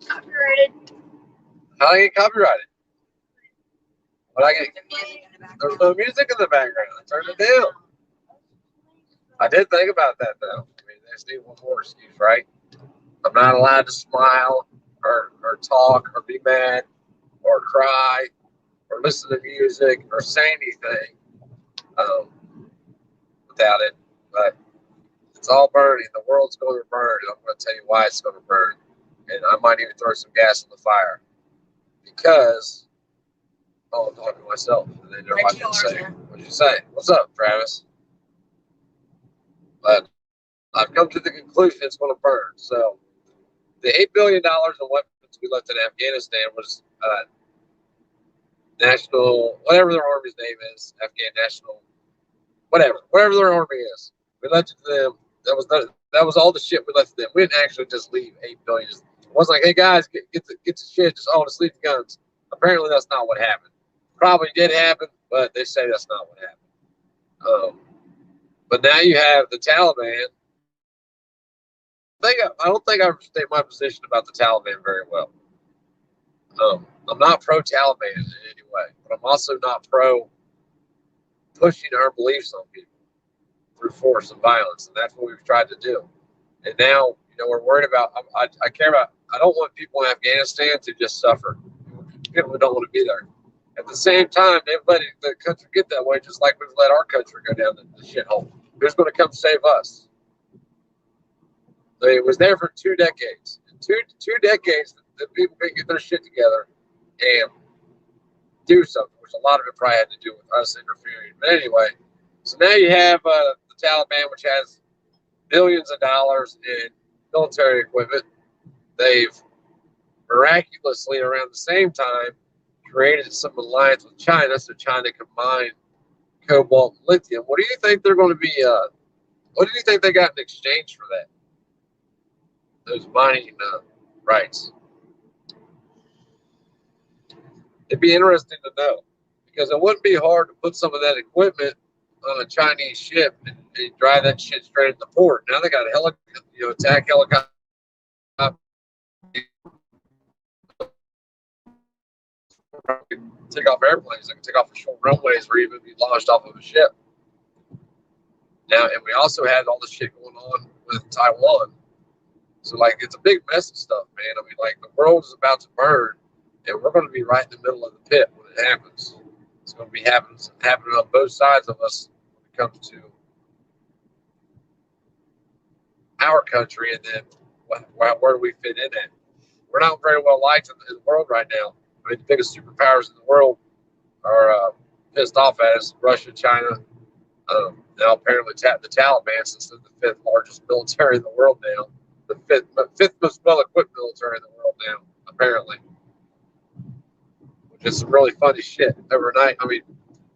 Copyrighted. How I get copyrighted? But I get there's no music in the background. I turned it down. I did think about that though. I mean, they just need one more excuse, right? I'm not allowed to smile or talk or be mad or cry or listen to music or say anything um, without it. But it's all burning. The world's going to burn. And I'm going to tell you why it's going to burn. And I might even throw some gas on the fire because, oh, I'm talking to myself. And then they're watching say, what'd you say? What's up, Travis? But I've come to the conclusion it's going to burn. So the $8 billion in weapons we left in Afghanistan was national, whatever their army's name is, Afghan national, whatever their army is. We left it to them. That was all the shit we left to them. We didn't actually just leave $8 billion. It wasn't like, hey guys, get the shit, just leave the guns. Apparently that's not what happened. Probably did happen, but they say that's not what happened. But now you have the Taliban. I don't think I state my position about the Taliban very well. I'm not pro-Taliban in any way, but I'm also not pro pushing our beliefs on people through force and violence, and that's what we've tried to do. And now, we're worried about. I care about. I don't want people in Afghanistan to just suffer. People who don't want to be there. At the same time, they've let the country get that way, just like we've let our country go down the shithole. Who's going to come save us? It was there for 2 decades. In two decades, the people could get their shit together and do something, which a lot of it probably had to do with us interfering. But anyway, so now you have the Taliban, which has billions of dollars in military equipment. They've miraculously, around the same time, created some alliance with China, so China can mine cobalt and lithium. What do you think they're going to be? What do you think they got in exchange for that? Those mining rights. It'd be interesting to know, because it wouldn't be hard to put some of that equipment on a Chinese ship and drive that shit straight into port. Now they got attack helicopters. Take off airplanes. They can take off the short runways or even be launched off of a ship. Now, and we also had all this shit going on with Taiwan. So, it's a big mess of stuff, man. I mean, the world is about to burn, and we're going to be right in the middle of the pit when it happens. It's going to be happening on both sides of us when it comes to our country, and then where do we fit in at? We're not very well liked in the world right now. I mean, the biggest superpowers in the world are pissed off at us: Russia, China. Now, apparently, the Taliban, since they're the 5th largest military in the world now, the fifth most well-equipped military in the world now, apparently. Which is some really funny shit overnight. I mean,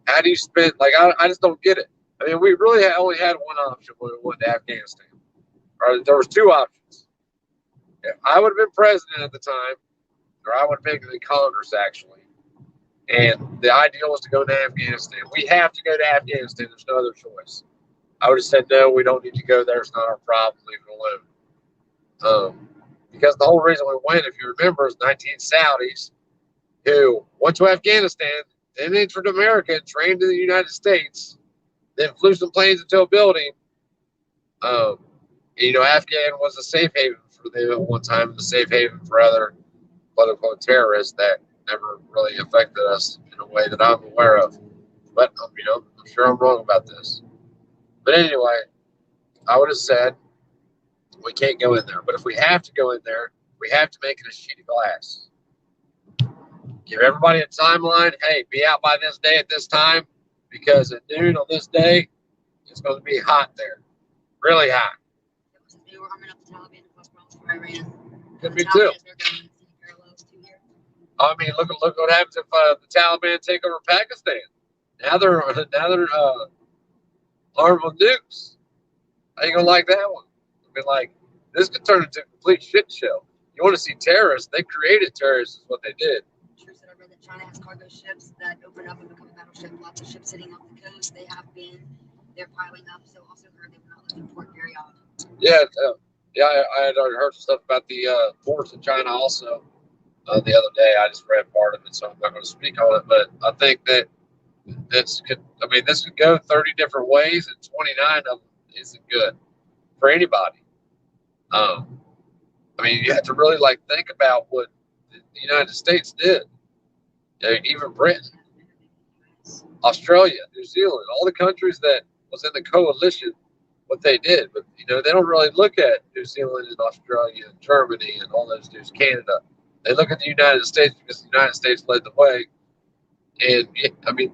how do you spend, I just don't get it. I mean, we really only had one option when we went to Afghanistan. Or there was 2 options. If I would have been president at the time, or I would have been in Congress, actually. And the ideal was to go to Afghanistan. We have to go to Afghanistan. There's no other choice. I would have said, no, we don't need to go there. It's not our problem. Leave it alone. Because the whole reason we went, if you remember, is 19 Saudis who went to Afghanistan, then entered America and trained in the United States, then flew some planes into a building. Afghan was a safe haven for them at one time, a safe haven for other political terrorists that never really affected us in a way that I'm aware of. But, I'm sure I'm wrong about this. But anyway, I would have said, we can't go in there. But if we have to go in there, we have to make it a sheet of glass. Give everybody a timeline. Hey, be out by this day at this time, because at noon on this day, it's going to be hot there. Really hot. They were arming up the Taliban and plus problems for Iran. Could be too. I mean, look what happens if the Taliban take over Pakistan. Now they're armed with nukes. How you gonna like that one? I mean, this could turn into a complete shit show. You want to see terrorists? They created terrorists, is what they did. Sure said I read that China has cargo ships that open up and become a battleship. Lots of ships sitting off the coast. They're piling up. So also heard they were not import very often. Yeah, I had already heard stuff about the ports in China also the other day. I just read part of it, so I'm not going to speak on it. But I think that this could go 30 different ways, and 29 of them isn't good for anybody. You have to really think about what the United States did. Even Britain, Australia, New Zealand, all the countries that was in the coalition, what they did. But they don't really look at New Zealand and Australia and Germany and all those dudes, Canada. They look at the United States because the United States led the way. And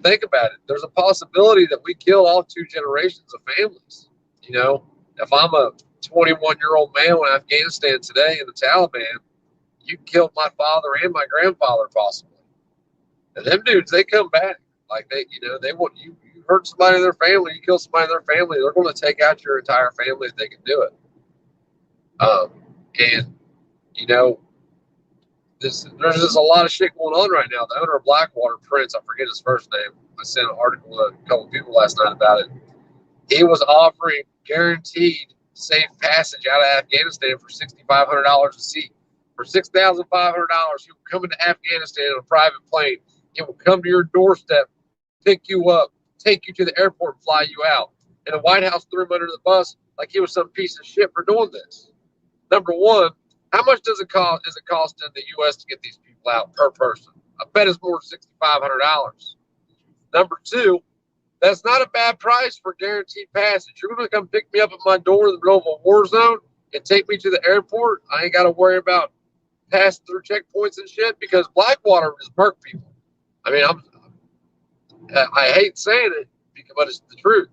think about it. There's a possibility that we kill all 2 generations of families. If I'm a 21-year-old male in Afghanistan today in the Taliban, you killed my father and my grandfather possibly. And them dudes, they come back. They want you hurt somebody in their family, you kill somebody in their family, they're going to take out your entire family if they can do it. There's just a lot of shit going on right now. The owner of Blackwater, Prince, I forget his first name. I sent an article to a couple people last night about it. He was offering guaranteed safe passage out of Afghanistan for $6,500 a seat. For $6,500, he will come into Afghanistan on a private plane. He will come to your doorstep, pick you up, take you to the airport, and fly you out. And the White House threw him under the bus like he was some piece of shit for doing this. Number one, how much does it cost in the U.S. to get these people out per person? I bet it's more than $6,500. Number two, that's not a bad price for guaranteed passage. You're going to come pick me up at my door in the middle of a war zone and take me to the airport. I ain't got to worry about passing through checkpoints and shit because Blackwater is murk people. I hate saying it, but it's the truth.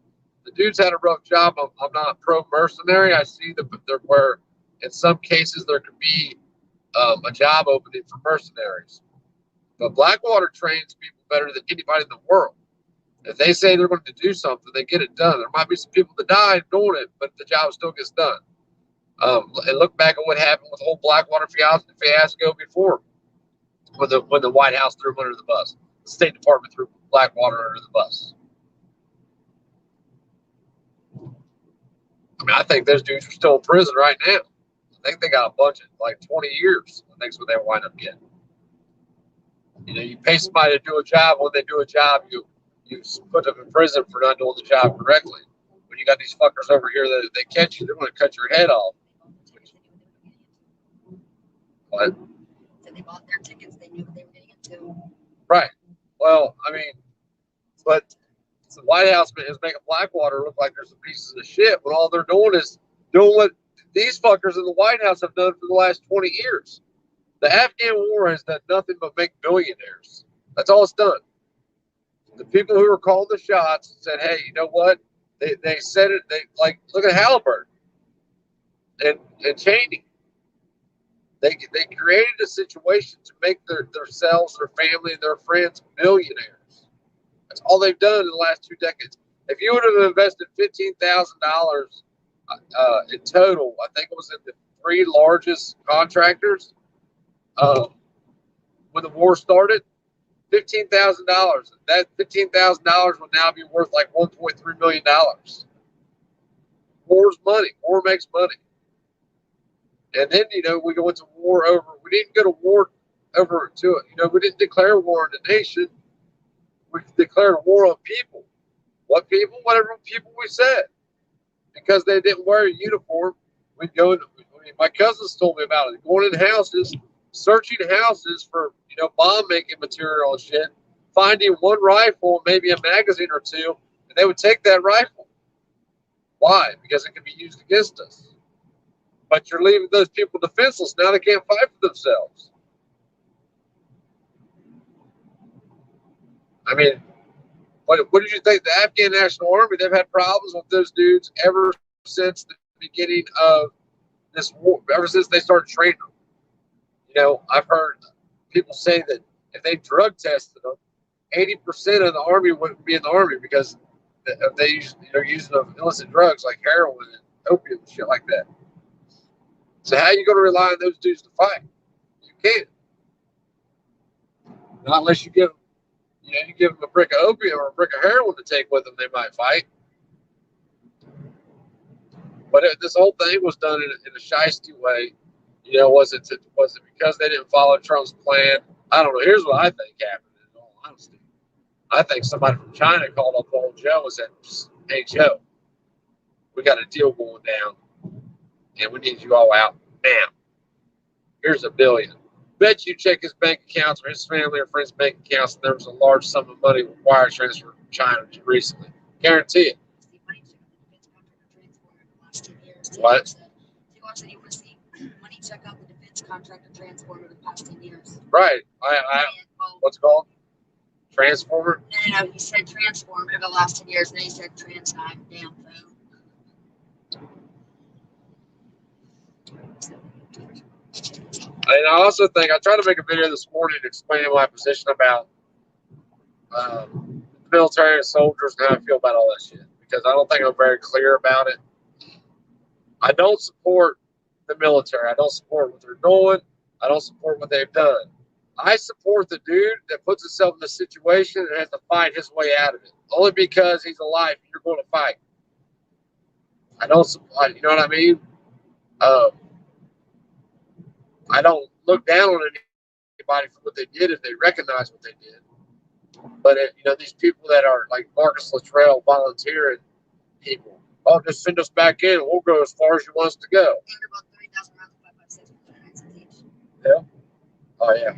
The dude's had a rough job. I'm not pro-mercenary. I see where in some cases there could be a job opening for mercenaries. But Blackwater trains people better than anybody in the world. If they say they're going to do something, they get it done. There might be some people that die doing it, but the job still gets done. And look back at what happened with the whole Blackwater fiasco before, when the White House threw him under the bus. The State Department threw Blackwater under the bus. I think those dudes are still in prison right now. I think they got a bunch of 20 years. I think that's what they wind up getting. You pay somebody to do a job. When they do a job, you put them in prison for not doing the job correctly. When you got these fuckers over here that if they catch you, they're going to cut your head off. What? So they bought their tickets. They knew what they were getting into. Right. Well, but the White House is making Blackwater look like they're some pieces of shit when all they're doing is doing what these fuckers in the White House have done for the last 20 years. The Afghan war has done nothing but make billionaires. That's all it's done. The people who were calling the shots said, hey, you know what? They said it. Look at Halliburton and Cheney. They created a situation to make themselves, their family, and their friends millionaires. That's all they've done in the last 2 decades. If you would have invested $15,000 in total, I think it was in the 3 largest contractors when the war started, $15,000. That $15,000 would now be worth like $1.3 million. War's money. War makes money. And then, we go into war over, we didn't go to war over to it. We didn't declare war on the nation. We declared war on people. What people? Whatever people we said. Because they didn't wear a uniform, we'd go in. My cousins told me about it. Going in houses, searching houses for, bomb making material and shit, finding one rifle, maybe a magazine or two, and they would take that rifle. Why? Because it could be used against us. But you're leaving those people defenseless. Now they can't fight for themselves. What did you think? The Afghan National Army, they've had problems with those dudes ever since the beginning of this war, ever since they started training them. I've heard people say that if they drug tested them, 80% of the army wouldn't be in the army because they're using illicit drugs like heroin and opium and shit like that. So how are you going to rely on those dudes to fight? You can't. Not unless you give them a brick of opium or a brick of heroin to take with them, they might fight. But this whole thing was done in a shiesty way. You know, was it because they didn't follow Trump's plan? I don't know. Here's what I think happened. In all honesty, I think somebody from China called up old Joe and said, "Hey Joe, we got a deal going down, and we need you all out now. Here's $1 billion. Bet you check his bank accounts or his family or friends' bank accounts, and there was a large sum of money wire transferred from China recently. Guarantee it." What? You want to see money check out the defense contractor transformer the past 10 years. Right. What's it called? Transformer? No. He said transformer over the last 10 years, and then he said trans time. Damn phone. And I also think I tried to make a video this morning explaining my position about military and soldiers and how I feel about all that shit, because I don't think I'm very clear about it. I don't support the military. I don't support what they're doing. I don't support what they've done. I support the dude that puts himself in a situation and has to fight his way out of it. Only because he's alive, you're going to fight. I don't support, you know what I mean? I don't look down on anybody for what they did if they recognize what they did. But, these people that are like Marcus Luttrell volunteering people, "Oh, just send us back in and we'll go as far as you want us to go." Yeah. Oh, yeah.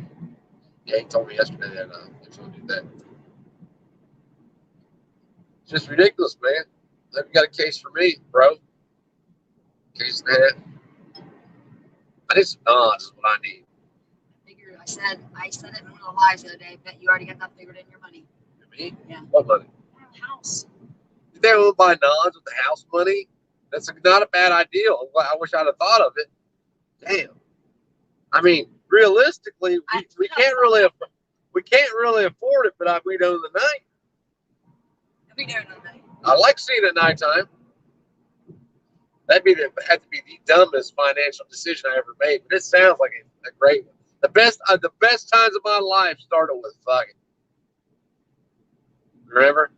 Yeah, he told me yesterday that he was going to do that. It's just ridiculous, man. You got a case for me, bro. Case in the head. I need some nods is what I need. I said it in one of the lives the other day. I bet you already got that figured in your money. Me? Yeah. What money? House. Did they want to buy nods with the house money? That's not a bad idea. I wish I'd have thought of it. Damn. I mean, realistically, we can't really afford it, but we know the night. We know the night. I like seeing it at nighttime. Had to be the dumbest financial decision I ever made, but it sounds like a great one. The best times of my life started with fucking. Remember?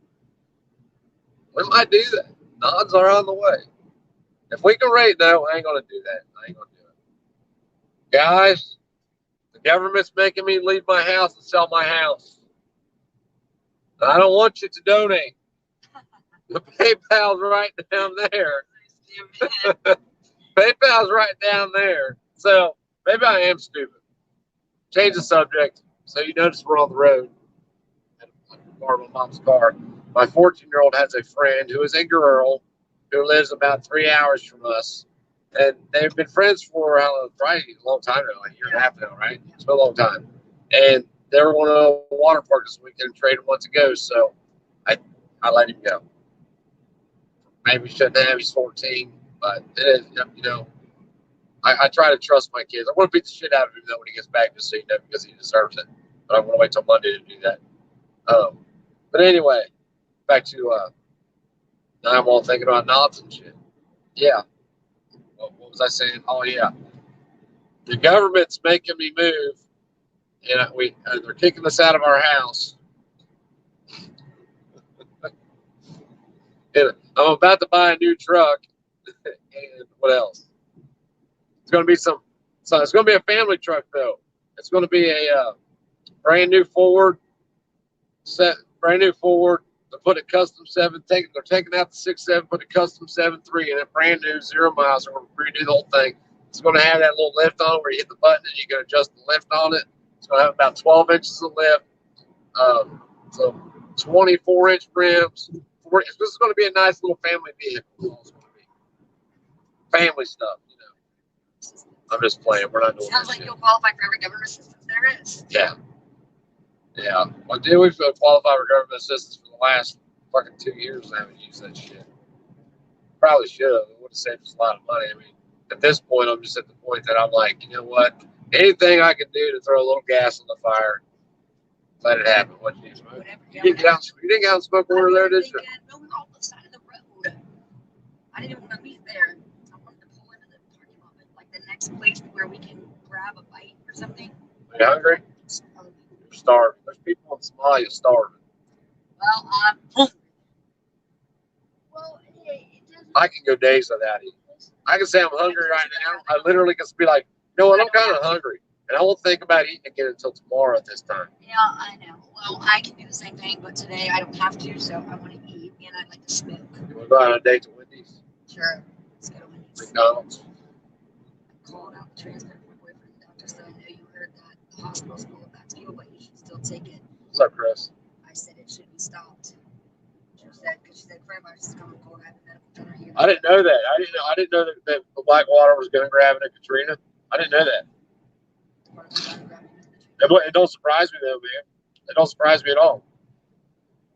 We might do that. Nods are on the way. If we can rate, no, I ain't gonna do that. I ain't gonna do it. Guys, the government's making me leave my house and sell my house. And I don't want you to donate. The PayPal's right down there. PayPal's right down there. So maybe I am stupid. Change the subject. So you notice we're on the road. I borrowed my mom's car. My 14-year-old has a friend who is a girl who lives about 3 hours from us. And they've been friends for probably a long time now, like a year and a half now, right? It's been a long time. And they were going to a water park this weekend and traded one to go. So I let him go. Maybe shouldn't have. He's 14. But it is, I try to trust my kids. I want to beat the shit out of him, though, when he gets back, just so because he deserves it. But I'm going to wait till Monday to do that. But anyway, back to now I'm all thinking about knobs and shit. Yeah. What was I saying? Oh, yeah. The government's making me move, and they're kicking us out of our house. And I'm about to buy a new truck. And what else? It's going to be it's going to be a family truck, though. It's going to be a brand new Ford. Brand new Ford. They put a custom 7. They're taking out the 6.7, put a custom 7.3 in it, brand new, 0 miles. They're going to redo the whole thing. It's going to have that little lift on it where you hit the button and you can adjust the lift on it. It's going to have about 12 inches of lift. So 24-inch rims. This is going to be a nice little family vehicle. It's going to be family stuff, I'm just playing. We're not doing Sounds like you'll qualify for every government assistance there is. Yeah. Yeah. Well, dude, we've qualified for government assistance for the last fucking 2 years and I haven't used that shit. Probably should have. It would have saved us a lot of money. I mean, at this point, I'm just at the point that I'm like, you know what? Anything I can do to throw a little gas on the fire, let it happen. What you smoke? You didn't get out and smoke over there, did you? No, we were on the side of the road. I didn't want to meet there. I wanted to pull into the parking lot, like the next place where we can grab a bite or something. Are you hungry? You're starving. There's people in Somalia starving. Well, I'm hungry. Well, I can go days without eating. I can say I'm hungry right now. I literally can be like, you know what, I'm kind of hungry. And I won't think about eating again until tomorrow at this time. Yeah, I know. Well, I can do the same thing, but today I don't have to, so I want to eat and I'd like to smoke. You want to go on a date to Wendy's? Sure. Let's go to Wendy's. McDonald's? I called out the transcript for my boyfriend, the doctor said, I know you heard that the hospital's full of bad people, but you should still take it. What's up, Chris? I said it should be stopped. She said coronavirus is coming cold. I have a medical center here. I didn't know that. I didn't know that the black water was going to grab it at Katrina. I didn't know that. It don't surprise me though, man. It don't surprise me at all.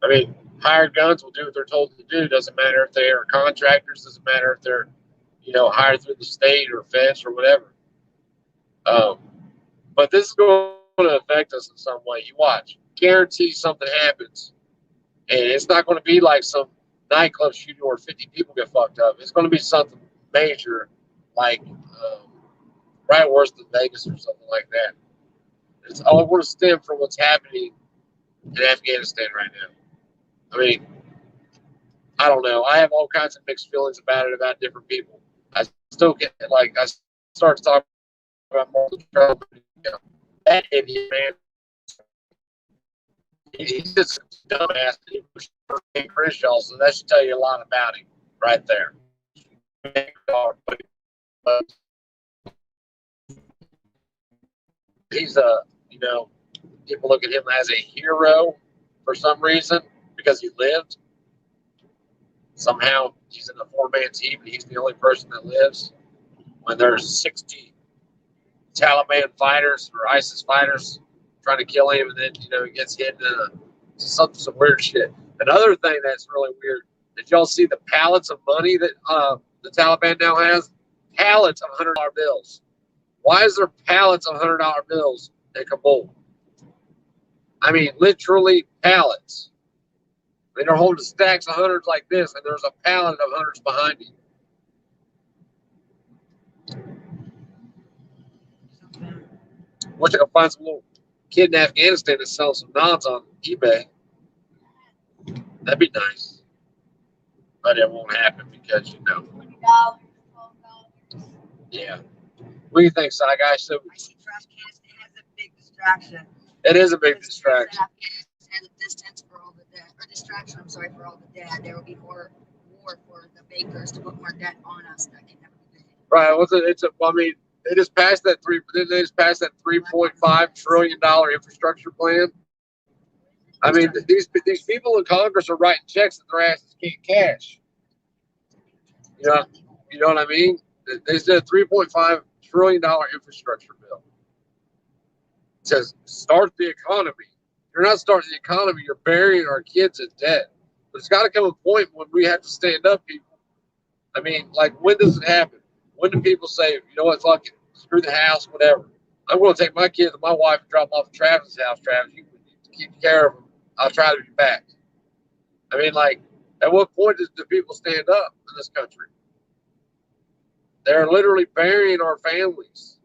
I mean, hired guns will do what they're told to do. Doesn't matter if they are contractors. Doesn't matter if they're, hired through the state or feds or whatever. But this is going to affect us in some way. You watch. Guarantee something happens. And it's not going to be like some nightclub shooting where 50 people get fucked up. It's going to be something major, like right worse than Vegas or something like that. It's all going to stem from what's happening in Afghanistan right now. I mean, I don't know. I have all kinds of mixed feelings about it, about different people. I still get, I start to talk about more Trump. That idiot, man. He's just a dumbass. He was Crenshaw, so that should tell you a lot about him right there. He's people look at him as a hero for some reason because he lived. Somehow he's in a four-man team and he's the only person that lives. When there's 60 Taliban fighters or ISIS fighters trying to kill him, and then he gets hit in some weird shit. Another thing that's really weird. Did y'all see the pallets of money that the Taliban now has? Pallets of $100 bills. Why is there pallets of $100 bills in Kabul? I mean, literally pallets. I mean, they're holding stacks of hundreds like this, and there's a pallet of hundreds behind you. Wish I could find some little kid in Afghanistan to sell some nods on eBay. That'd be nice. But it won't happen because, $20, $12. Yeah. What do you think, Sci Guy? So, I see trash cans as a big distraction. It is a big distraction. As a distance for all the debt, or distraction, I'm sorry, for all the debt. There will be more war for the bakers to put more debt on us that can never be paid. Right. I mean, they just passed that $3.5 trillion infrastructure plan. I mean, these people in Congress are writing checks that their asses can't cash. You know what I mean? They said a $3.5 trillion infrastructure bill. It says start the economy. If you're not starting the economy, you're burying our kids in debt. But it's got to come a point when we have to stand up, people. I mean, when does it happen? When do people say, you know what, fuck it, screw the house, whatever? I'm going to take my kids and my wife and drop them off at Travis' house. Travis, you keep care of them. I'll try to be back. I mean, at what point do people stand up in this country? They're literally burying our families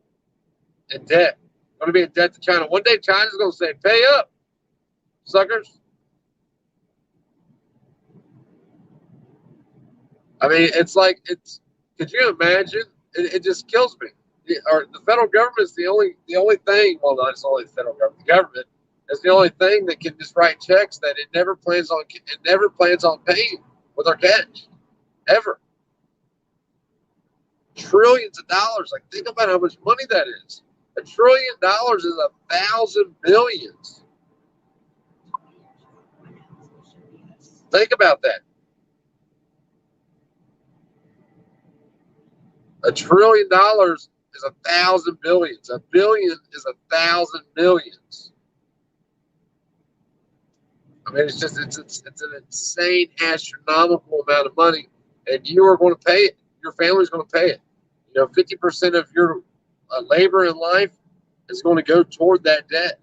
in debt. Going to be in debt to China. One day China's going to say, pay up, suckers. I mean, could you imagine? It just kills me. The federal government is the only thing, well, not it's only the federal government, the government is the only thing that can just write checks that it never plans on paying with our cash. Ever. Trillions of dollars. Think about how much money that is. $1 trillion is 1,000 billions. Think about that. $1 trillion is 1,000 billions. A billion is 1,000 millions. I mean, it's an insane, astronomical amount of money, and you are going to pay it. Your family's going to pay it. 50% of your labor in life is going to go toward that debt.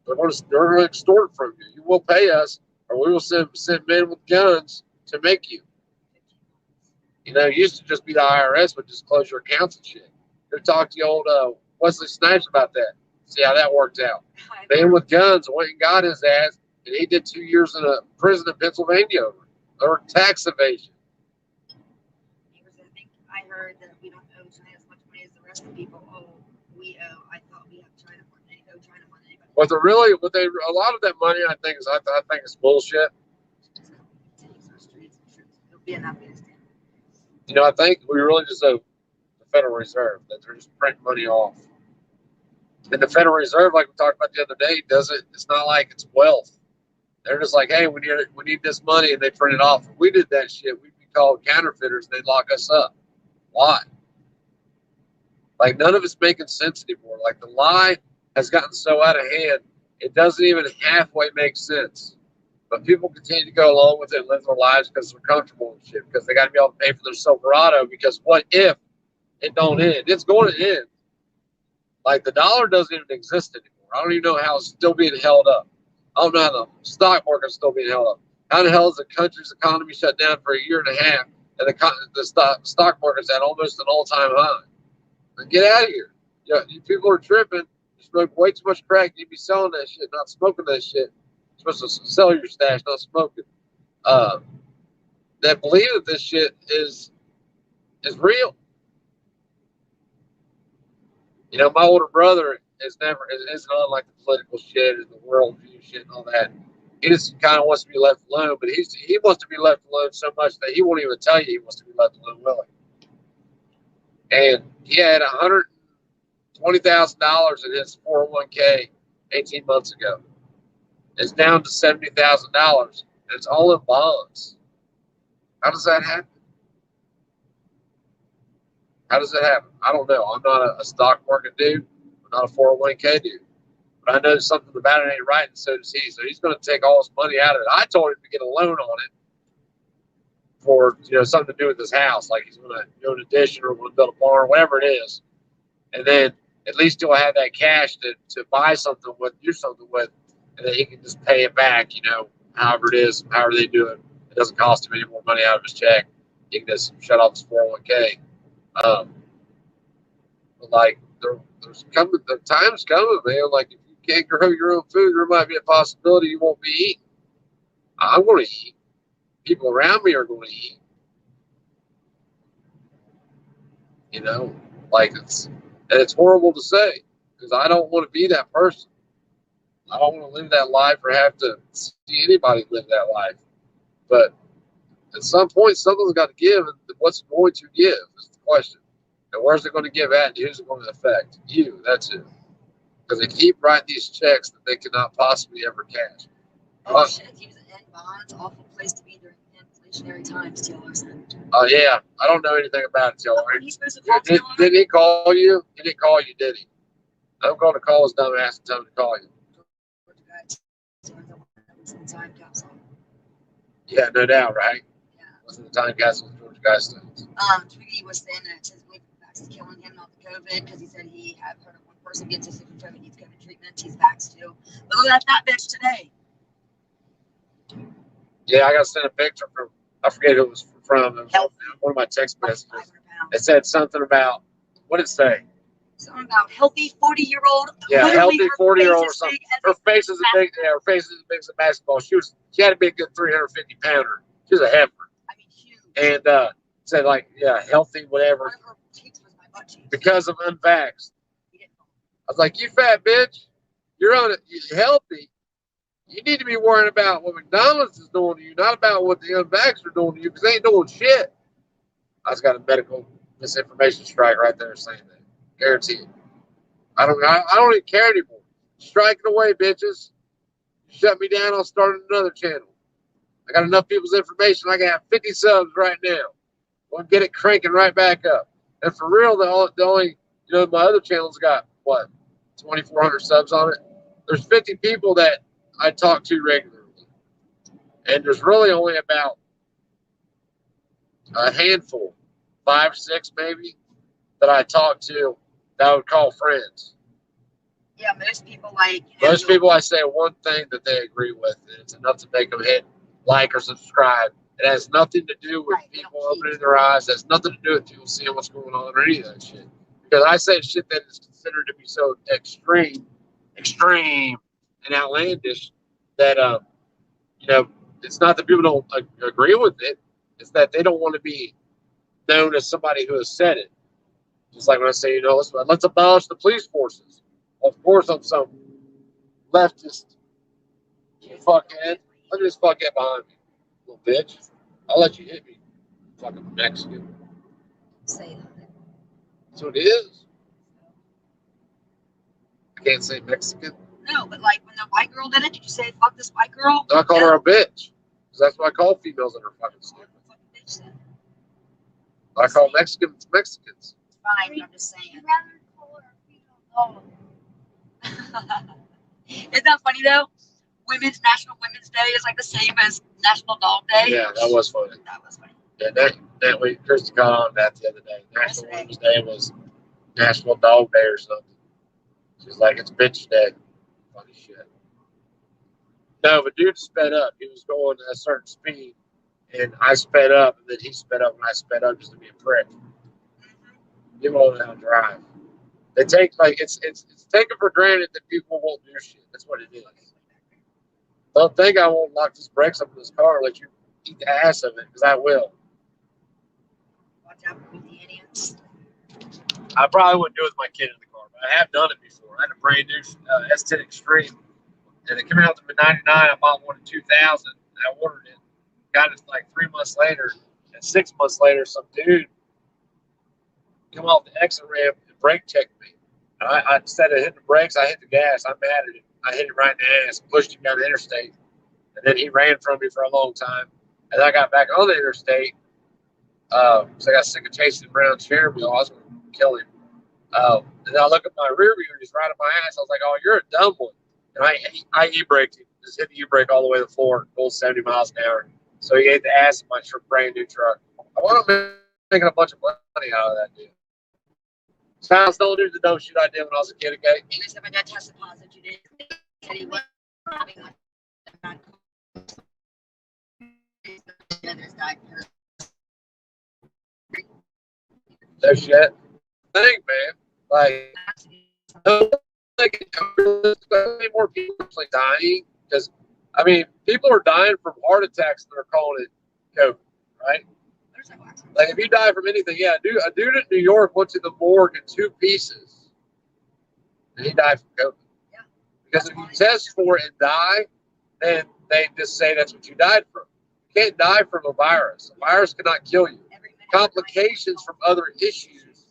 They're going to extort from you. You will pay us, or we will send men with guns to make you. It used to just be the IRS would just close your accounts and shit. Go talk to the old Wesley Snipes about that. See how that worked out. Man with guns went and got his ass, and he did 2 years in a prison in Pennsylvania over it. Or tax evasion. I heard that we don't owe China as much money as the rest of the people. Oh, we owe. I thought we have China more than owe China more than anybody. A lot of that money, I think is bullshit. It'll be in Afghanistan. You know, I think we really just owe the Federal Reserve, that they're just printing money off. And the Federal Reserve, like we talked about the other day, it's not like it's wealth. They're just like, hey, we need this money, and they print it off. If we did that shit, we'd be called counterfeiters, and they'd lock us up. Why? Like, none of it's making sense anymore. Like, the lie has gotten so out of hand, it doesn't even halfway make sense. But people continue to go along with it and live their lives because they're comfortable and shit, because they got to be able to pay for their Silverado, because what if it don't end? It's going to end. Like, the dollar doesn't even exist anymore. I don't even know how it's still being held up. I don't know how the stock market's still being held up. How the hell is the country's economy shut down for a year and a half, and the stock market's at almost an all-time high? Like, get out of here. You people are tripping. You smoke way too much crack. You be selling that shit, not smoking that shit. You're supposed to sell your stash, not smoke it. That believe that this shit is real. You know, my older brother isn't on like the political shit and the worldview shit and all that. He just kind of wants to be left alone, but he wants to be left alone so much that he won't even tell you he wants to be left alone, will he? And he had $120,000 in his 401k 18 months ago. It's down to $70,000, and it's all in bonds. How does that happen? How does that happen? I don't know. I'm not a stock market dude. I'm not a 401k dude. But I know something about it ain't right, and so does he. So he's going to take all his money out of it. I told him to get a loan on it for, something to do with his house. Like he's going to do an addition or going to build a barn, whatever it is. And then at least he'll have that cash to buy something with, do something with, and then he can just pay it back, however it is, however they do it. It doesn't cost him any more money out of his check. He can just shut off his 401k. But like the time's coming, man. Like if you can't grow your own food, there might be a possibility you won't be eating. I'm going to eat. People around me are going to eat. Like it's horrible to say because I don't want to be that person. I don't want to live that life or have to see anybody live that life. But at some point, something's got to give, and what's going to give is the question. And where's it going to give at, and who's it going to affect? You, that's it. Because they keep writing these checks that they cannot possibly ever cash. Oh, shit, use an end bonds, awful place to be during inflationary times, Taylor said. Oh, yeah. I don't know anything about it, Taylor. He's supposed to call did he call you? He didn't call you, did he? I'm going to call his dumb ass and tell him to call you. Yeah, no doubt, right? Yeah. Wasn't the time capsule the Georgia guy studies? Twiggy was saying that his weight vax is killing him, not the COVID, because he said he had heard of one person gets sick from COVID, needs COVID treatment. He's vaxxed too. But look at that bitch today. Yeah, I got to send a picture from, I forget who it was from. It was one of my text messages. It said something about, what did it say? Something about healthy 40-year-old. Yeah, healthy 40-year-old or something. Her face is big. Yeah, her face is as big as a basketball. She had to be a good 350 pounder. She was a heifer. I mean, huge. And said like, yeah, healthy, whatever. One of her cheeks was my butt cheeks. Because of unvaxxed. I was like, you fat bitch. You're healthy. You need to be worrying about what McDonald's is doing to you, not about what the unvaxxed are doing to you, because they ain't doing shit. I just got a medical misinformation strike right there saying that. Guarantee it. I don't even care anymore. Strike it away, bitches. Shut me down, I'll start another channel. I got enough people's information. I can have 50 subs right now. We'll get it cranking right back up. And for real, the only, my other channel's got, 2,400 subs on it. There's 50 people that I talk to regularly. And there's really only about a handful, 5, 6 maybe, that I talk to that I would call friends. Yeah, most people like. Most people I say one thing that they agree with, and it's enough to make them hit like or subscribe. It has nothing to do with people opening their eyes. It has nothing to do with people seeing what's going on or any of that shit. Because I say shit that is considered to be so extreme, and outlandish that it's not that people don't agree with it. It's that they don't want to be known as somebody who has said it. Just like when I say, let's abolish the police forces. Of course, I'm some leftist fuckhead. Look at this fuckhead behind me, little bitch. I'll let you hit me, fucking Mexican. Say that. That's what it is. I can't say Mexican. No, but like when the white girl did it, did you say fuck this white girl? No, I called her a bitch. Because that's what I call females that are fucking stupid. I call Mexicans Mexicans. Fine, I'm just saying. I'd rather call her a female dog. Isn't that funny though? National Women's Day is like the same as National Dog Day. Yeah, that was funny. That was funny. Yeah, that week, Christy caught on that the other day. National Women's Day was National Dog Day or something. She's like, it's bitch day. Funny shit. No, but dude sped up. He was going at a certain speed, and I sped up, and then he sped up, and I sped up just to be a prick. People don't know how to drive. They take it's taken for granted that people won't do shit. That's what it is. Don't think I won't lock these brakes up in this car and let you eat the ass of it, because I will. Watch out for the idiots. I probably wouldn't do it with my kid in the car, but I have done it before. I had a brand new S10 Extreme, and it came out to $99. I bought one in 2000. I ordered it, got it like 3 months later, and 6 months later, some dude come off the exit ramp and brake checked me. And I instead of hitting the brakes, I hit the gas. I'm mad at him. I hit him right in the ass, pushed him down the interstate, and then he ran from me for a long time. And I got back on the interstate because I got sick of chasing him around Cherokee. I was going to kill him. And I look at my rear view and he's right at my ass. I was like, "Oh, you're a dumb one." And I e-braked him, just hit the e-brake all the way to the floor, going 70 miles an hour. So he ate the ass of my brand new truck. I want to making a bunch of money out of that dude. Sounds don't do the dumb shit I did when I was a kid, okay? You said my dad tested positive. You did. Said he was having a bad diagnosed. No shit. Thing, man. Like, no, like, any more people actually dying? Because, I mean, people are dying from heart attacks and they're calling it COVID, right? Like, if you die from anything, yeah, a dude in New York went to the morgue in 2 pieces, and he died from COVID. Yeah. Because if you test for it and die, then they just say that's what you died from. You can't die from a virus. A virus cannot kill you. Complications from other issues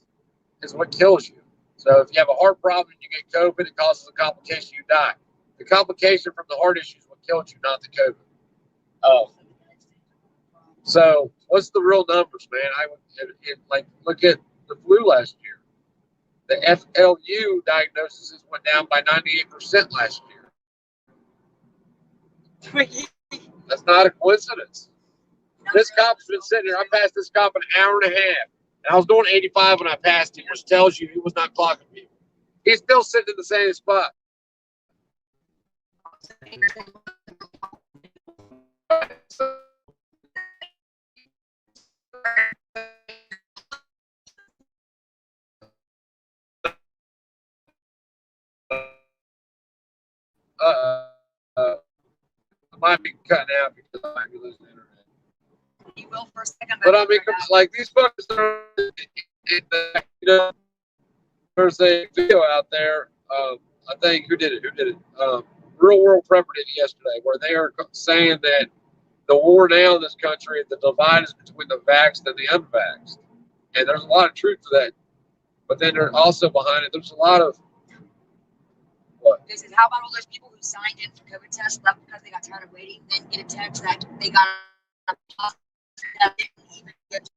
is what kills you. So if you have a heart problem and you get COVID, it causes a complication, you die. The complication from the heart issue is what killed you, not the COVID. So what's the real numbers, man? Like look at the flu last year. The FLU diagnoses went down by 98% last year. That's not a coincidence. This cop's been sitting here. I passed this cop an hour and a half, and I was doing 85 when I passed him, which tells you he was not clocking people. He's still sitting in the same spot. I might be cutting out because I might be losing internet. You will for a second. But I mean, like these fuckers are, there's a video out there. I think who did it? Real World Prepper did it yesterday, where they are saying that the war now in this country, the divide is between the vaxxed and the unvaxxed, and there's a lot of truth to that. But then there's also behind it, there's a lot of what? This is how about all those people who signed in for COVID tests left because they got tired of waiting, then get a text that they got a positive that didn't even get.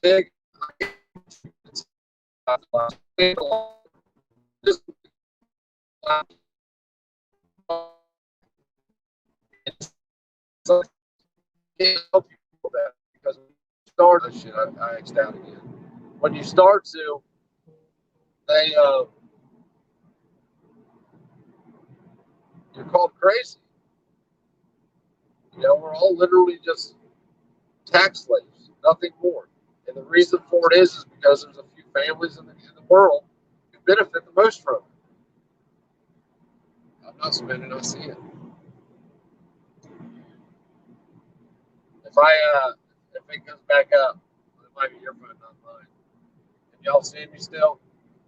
Big. Can't help you with that because when you start this shit, I X'd out again. When you start to, they you're called crazy. We're all literally just tax slaves, nothing more. And the reason for it is because there's a few families in the world who benefit the most from it. I'm not spinning. I see it. If it goes back up, it might be your phone, not mine. Can y'all see me still?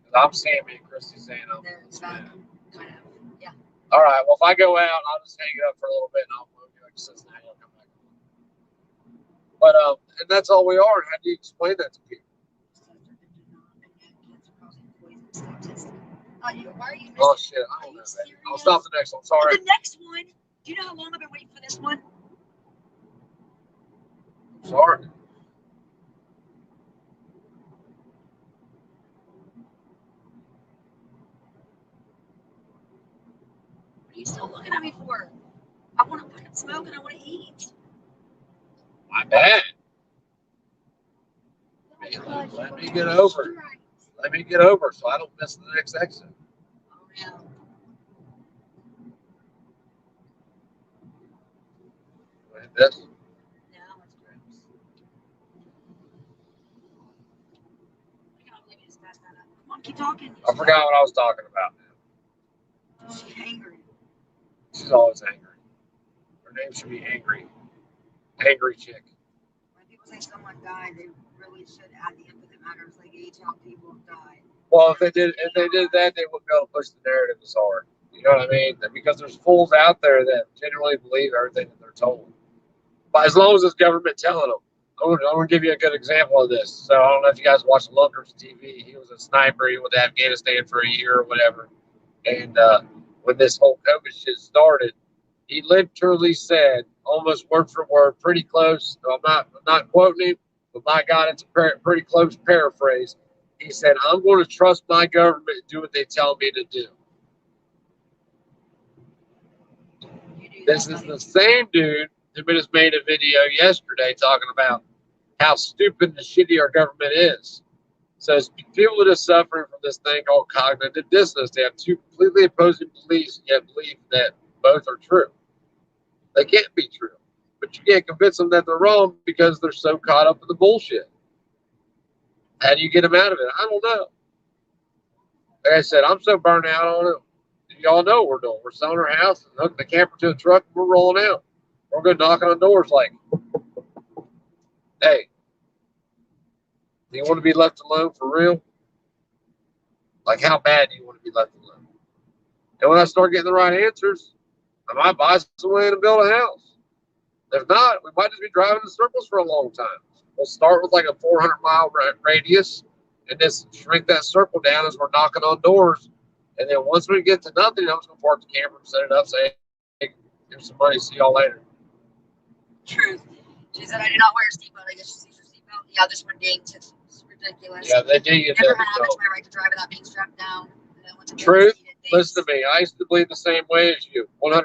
Because I'm seeing me and Christy's saying I'm spinning. Kind of, yeah. All right. Well, if I go out, I'll just hang it up for a little bit and I'll move you like Cincinnati. I'll come back on. But and that's all we are. And how do you explain that to people? Why are you Oh shit! I don't know, man. I'll stop the next one. Sorry. The next one. Do you know how long I've been waiting for this one? Sorry. What are you still looking at me for? I want to fucking smoke and I want to eat. My bad. Let me get over. Let me get over so I don't miss the next exit. Oh yeah. Like this. No, it's gross. I can't believe you just passed that up. Come on, keep talking. I forgot what I was talking about. She's angry. She's always angry. Her name should be Angry. Angry chick. When people say someone died, they really should add the infinite matters like age how people died. Well, if they did that, they wouldn't be able to push the narrative as hard. You know what I mean? Because there's fools out there that genuinely believe everything that they're told. But as long as it's government telling them. I'm going to give you a good example of this. So I don't know if you guys watch Lunkers TV. He was a sniper. He went to Afghanistan for a year or whatever. And when this whole COVID shit started, he literally said, almost word for word, pretty close. I'm not quoting him, but my God, it's a pretty close paraphrase. He said, I'm going to trust my government and do what they tell me to do. This is the same dude who just made a video yesterday talking about how stupid and shitty our government is. So people that are suffering from this thing called cognitive dissonance, they have two completely opposing beliefs, yet believe that both are true. They can't be true. But you can't convince them that they're wrong because they're so caught up in the bullshit. How do you get them out of it? I don't know. Like I said, I'm so burnt out on it. Y'all know what we're doing. We're selling our house and hooking the camper to a truck and we're rolling out. We're going knocking on doors like, hey, do you want to be left alone for real? Like, how bad do you want to be left alone? And when I start getting the right answers, I might buy some land and build a house. If not, we might just be driving in circles for a long time. We'll start with like a 400-mile radius and just shrink that circle down as we're knocking on doors. And then once we get to nothing, I'm just going to park the camper and set it up, say, hey, here's some money, see y'all later. Truth. She said, I did not wear a seatbelt. I guess she sees her seatbelt. Yeah, this one dinged. It's ridiculous. Yeah, they did. Never had my right to drive without being strapped down. Truth. Listen to me. I used to believe the same way as you, 100%.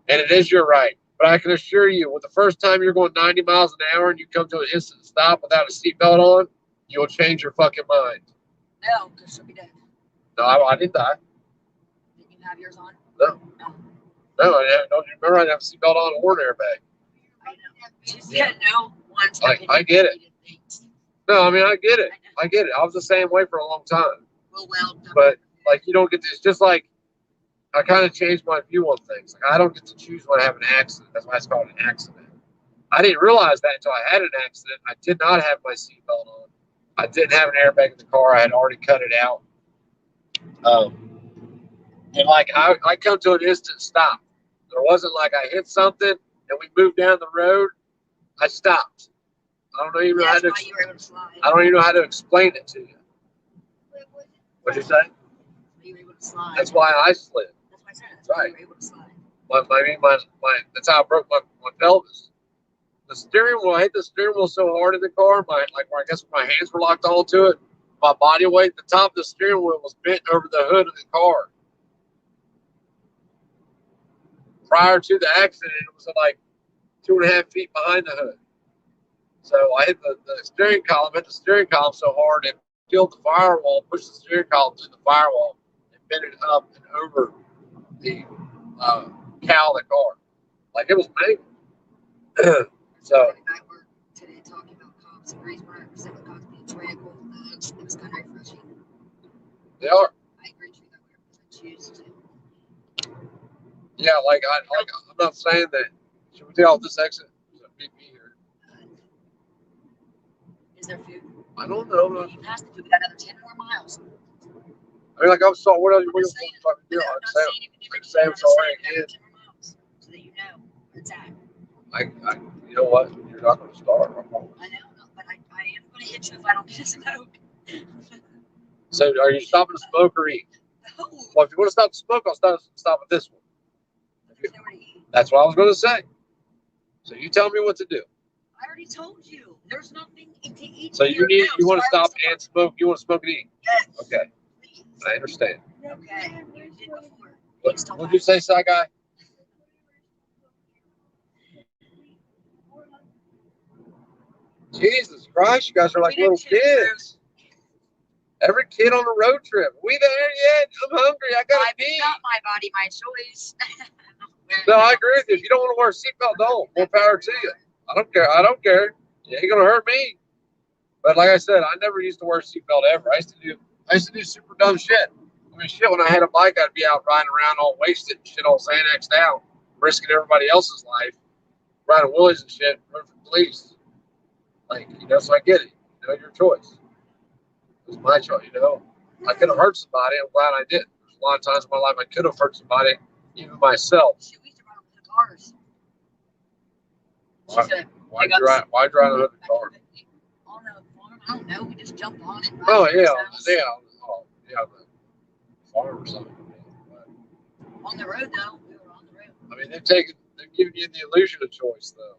And it is your right. But I can assure you, with the first time you're going 90 miles an hour and you come to an instant stop without a seatbelt on, you will change your fucking mind. No, because she'll be dead. No, I didn't die. Did you have yours on? No. No, I didn't. Don't you remember I didn't have a seatbelt on or an airbag? I know. She said no once. I get it. No, I mean, I get it. I get it. I was the same way for a long time. Well, but, like, you don't get to, it's just like, I kind of changed my view on things. Like, I don't get to choose when I have an accident. That's why it's called an accident. I didn't realize that until I had an accident. I did not have my seatbelt on. I didn't have an airbag in the car. I had already cut it out. And, like, I come to an instant stop. There wasn't like I hit something and we moved down the road. I stopped. I don't even know how to. I don't even know how to explain it to you. What'd you say? You were able to slide. That's why I slid. That's why I said it. That's right. You were able to slide. That's how I broke my pelvis. The steering wheel, I hit the steering wheel so hard in the car, I guess my hands were locked onto it. My body weight, the top of the steering wheel was bent over the hood of the car. Prior to the accident, it was like 2.5 feet behind the hood. So I hit the steering column, so hard it peeled the firewall, pushed the steering column through the firewall, and bent it up and over the cowl of the car. Like it was mangled. So I worked today talking about cops and race 100% cops being tyrannical. It was kind of refreshing. they are. I agree with you that way because I choose to. Yeah, I'm not saying that. Should we take off this exit? Meet me here. Is there food? I don't know. You passed the food. We got another 10 more miles. I mean, like I'm sorry. What else? I'm What just else saying. you want to do? I'm I'm not saying. saying you can do I'm anything. saying I'm just sorry saying we again. got 10 more miles so that you know where it's at. You know what? You're not going to start. I know, but I am going to hit you if I don't get a smoke. So, are you stopping to smoke or eat? No. Well, if you want to stop to smoke, I'll stop at this one. There's nowhere to eat. That's what I was going to say. So you tell me what to do. I already told you. There's nothing to eat. So you want to stop and smoke. You want to smoke and eat. Yes. Okay, Please. I understand. Okay. You did before. What'd you say, Shy Guy? Jesus Christ, you guys are like little kids. Every kid on a road trip. We there yet? I'm hungry. I gotta pee. It's not my body, my choice. No, I agree with you. If you don't want to wear a seatbelt, don't. More power to you. I don't care. I don't care. You ain't gonna hurt me. But like I said, I never used to wear a seatbelt ever. I used to do super dumb shit. I mean, shit. When I had a bike, I'd be out riding around all wasted, shit, all Xanaxed out, risking everybody else's life, riding willies and shit, running from police. Like, so I get it. Your choice. It was my choice. I could have hurt somebody. I'm glad I didn't. There's a lot of times in my life I could have hurt somebody, even myself. Shit, we used to run over the cars. Why'd you ride 100 cars? On the farm, I don't know. We just jumped on it. Oh yeah, yeah. Oh yeah, the farm or something. But, on the road though, we were on the road. I mean, they've given you the illusion of choice though,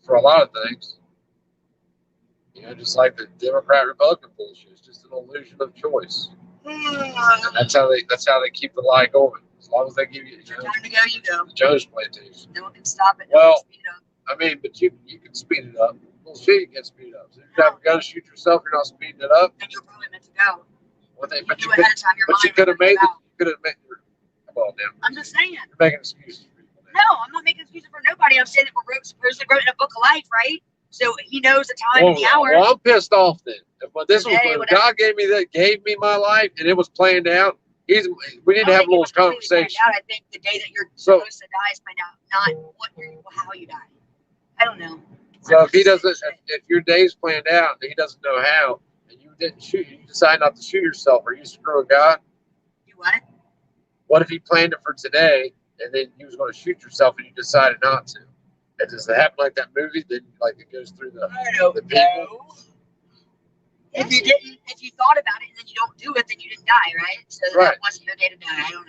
for a lot of things. Just like the Democrat Republican bullshit. It's just an illusion of choice. And that's how they keep the lie going. As long as they give you, time to go, you go. The Joe's plantation. No one can stop it. Well, speed it up. I mean, but you can speed it up. Bullshit, you can speed it up. So if you have a gun to shoot yourself, you're not speeding it up. And you're probably meant to go. But you could have made your. Well, now. I'm just saying. You're making excuses for people. No, I'm not making excuses for nobody. I'm saying that we're supposed to grow in a book of life, right? So he knows the time and the hour. Well, I'm pissed off then. But this was when whatever. God gave me my life, and it was planned out. We need to have a little conversation. I think the day that you're supposed to die is planned out, not how you die. I don't know. So if your day's planned out and he doesn't know how, and you didn't shoot, you decide not to shoot yourself, are you screwing God? You what? What if he planned it for today, and then you was going to shoot yourself, and you decided not to? And does it happen like that movie? Then it goes through the people. If you thought about it and then you don't do it, then you didn't die, right? So that wasn't your day to die. I don't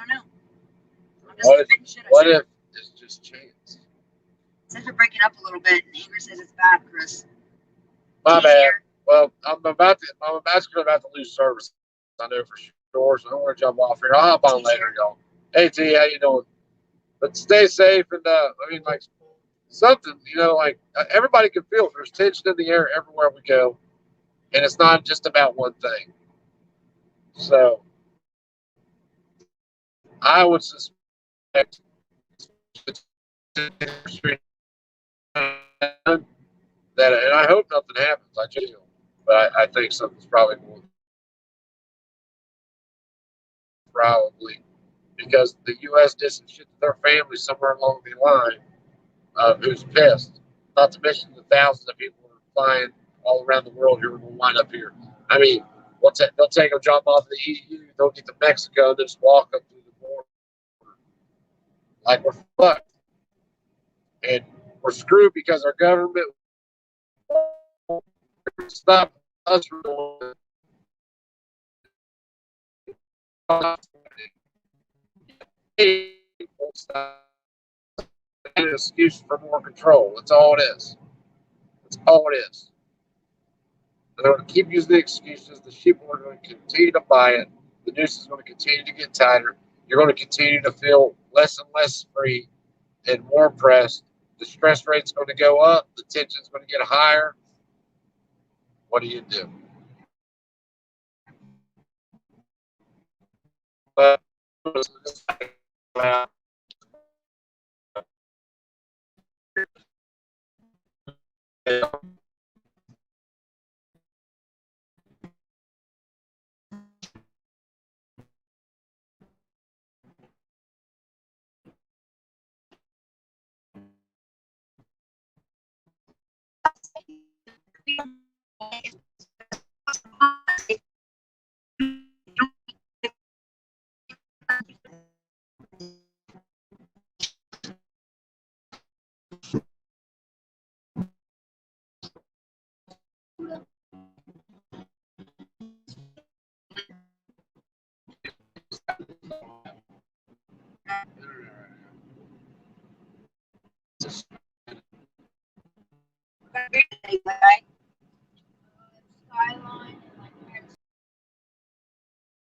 know. I'm just what if it's just chance? Since we're breaking up a little bit, and Ingrid says it's bad, Chris. My bad. Well, I'm about to lose service. I know for sure, so I'm gonna jump off here. I'll hop on later, y'all. Hey T, how you doing? But stay safe and something, everybody can feel it. There's tension in the air everywhere we go, and it's not just about one thing. So I would suspect that, and I hope nothing happens. I do, but I think something's probably because the U.S. did some shit to their family somewhere along the line. Who's pissed? Not to mention the thousands of people who are flying all around the world who are going to wind up here. I mean, they'll take a job off the EU, they'll get to Mexico, and just walk up through the border. Like we're fucked. And we're screwed because our government stop us from doing an excuse for more control. That's all it is. That's all it is. They're going to keep using the excuses. The people are going to continue to buy it. The noose is going to continue to get tighter. You're going to continue to feel less and less free and more oppressed. The stress rate's going to go up. The tension's going to get higher. What do you do? But Right?